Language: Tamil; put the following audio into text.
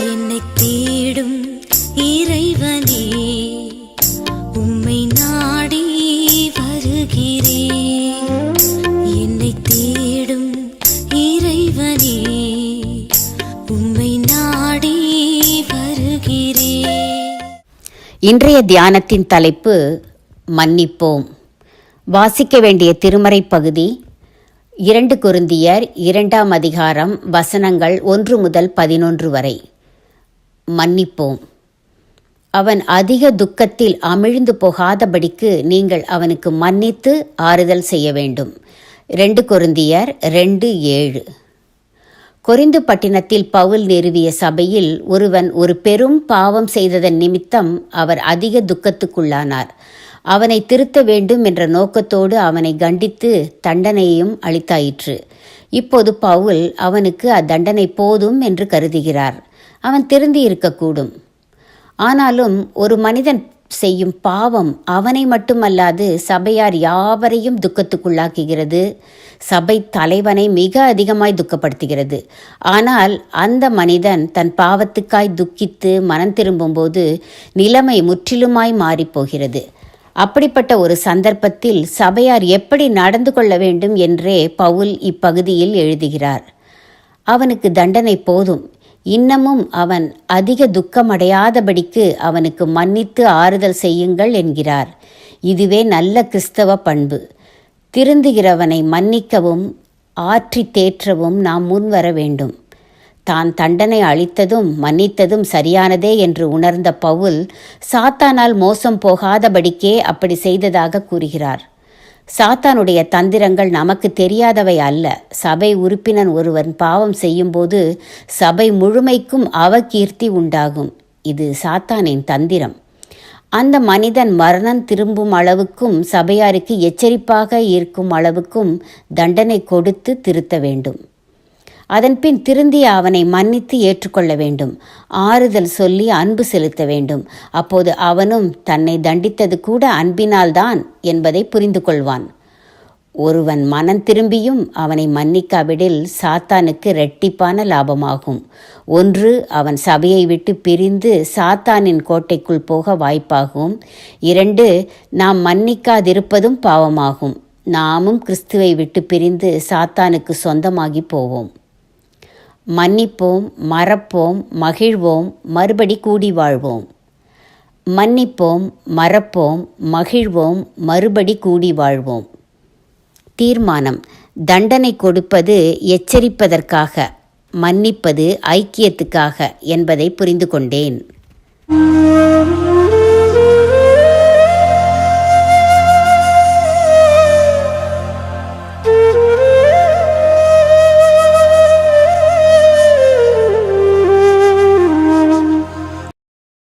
என்னை தேடும் இறைவனே, உம்மை நாடி வருகிறேன். என்னை தேடும் இறைவனே, உம்மை நாடி வருகிறேன். இன்றைய தியானத்தின் தலைப்பு மன்னிப்போம். வாசிக்க வேண்டிய திருமறை பகுதி 2 கொரிந்தியர் 2ஆம் அதிகாரம் வசனங்கள் 1 முதல் 11 வரை. மன்னிப்போம். அவன் அதிக துக்கத்தில் அமிழ்ந்து போகாதபடிக்கு நீங்கள் அவனுக்கு மன்னித்து ஆறுதல் செய்ய வேண்டும். 2 கொரிந்தியர் 2:7. கொரிந்து பட்டினத்தில் பவுல் நிறுவிய சபையில் ஒருவன் ஒரு பெரும் பாவம் செய்ததன் நிமித்தம் அவர் அதிக துக்கத்துக்குள்ளானார். அவனை திருத்த வேண்டும் என்ற நோக்கத்தோடு அவனை கண்டித்து தண்டனையும் அளித்தாயிற்று. இப்போது பவுல் அவனுக்கு அத்தண்டனை போதும் என்று கருதுகிறார். அவன் திருந்தி இருக்கக்கூடும். ஆனாலும் ஒரு மனிதன் செய்யும் பாவம் அவனை மட்டுமல்லாது சபையார் யாவரையும் துக்கத்துக்குள்ளாக்குகிறது. சபை தலைவனை மிக அதிகமாய் துக்கப்படுத்துகிறது. ஆனால் அந்த மனிதன் தன் பாவத்துக்காய் துக்கித்து மனம் திரும்பும்போது நிலைமை முற்றிலுமாய் மாறிப்போகிறது. அப்படிப்பட்ட ஒரு சந்தர்ப்பத்தில் சபையார் எப்படி நடந்து கொள்ள வேண்டும் என்றே பவுல் இப்பகுதியில் எழுதுகிறார். அவனுக்கு தண்டனை போதும். இன்னமும் அவன் அதிக துக்கமடையாதபடிக்கு அவனுக்கு மன்னித்து ஆறுதல் செய்யுங்கள் என்கிறார். இதுவே நல்ல கிறிஸ்தவ பண்பு. திருந்துகிறவனை மன்னிக்கவும் ஆற்றி தேற்றவும் நாம் முன்வர வேண்டும். தான் தண்டனை அளித்ததும் மன்னித்ததும் சரியானதே என்று உணர்ந்த பவுல் சாத்தானால் மோசம் போகாதபடிக்கே அப்படி செய்ததாக கூறுகிறார். சாத்தானுடைய தந்திரங்கள் நமக்கு தெரியாதவை அல்ல. சபை உறுப்பினர் ஒருவன் பாவம் செய்யும்போது சபை முழுமைக்கும் அவகீர்த்தி உண்டாகும். இது சாத்தானின் தந்திரம். அந்த மனிதன் மரணம் திரும்பும் அளவுக்கும் சபையாருக்கு எச்சரிப்பாக இருக்கும் அளவுக்கும் தண்டனை கொடுத்து திருத்த வேண்டும். அதன்பின் திருந்திய அவனை மன்னித்து ஏற்றுக்கொள்ள வேண்டும். ஆறுதல் சொல்லி அன்பு செலுத்த வேண்டும். அப்போது அவனும் தன்னை தண்டித்தது கூட அன்பினால்தான் என்பதை புரிந்து கொள்வான். ஒருவன் மனம் திரும்பியும் அவனை மன்னிக்காவிடில் சாத்தானுக்கு இரட்டிப்பான லாபமாகும். 1, அவன் சபையை விட்டு பிரிந்து சாத்தானின் கோட்டைக்குள் போக வாய்ப்பாகும். 2, நாம் மன்னிக்காதிருப்பதும் பாவமாகும். நாமும் கிறிஸ்துவை விட்டு பிரிந்து சாத்தானுக்கு சொந்தமாகி போவோம். மன்னிப்போம், மறப்போம், மகிழ்வோம், மறுபடி கூடி வாழ்வோம். மன்னிப்போம், மறப்போம், மகிழ்வோம், மறுபடி கூடி வாழ்வோம். தீர்மானம்: தண்டனை கொடுப்பது எச்சரிப்பதற்காக, மன்னிப்பது ஐக்கியத்துக்காக என்பதை புரிந்து கொண்டேன்.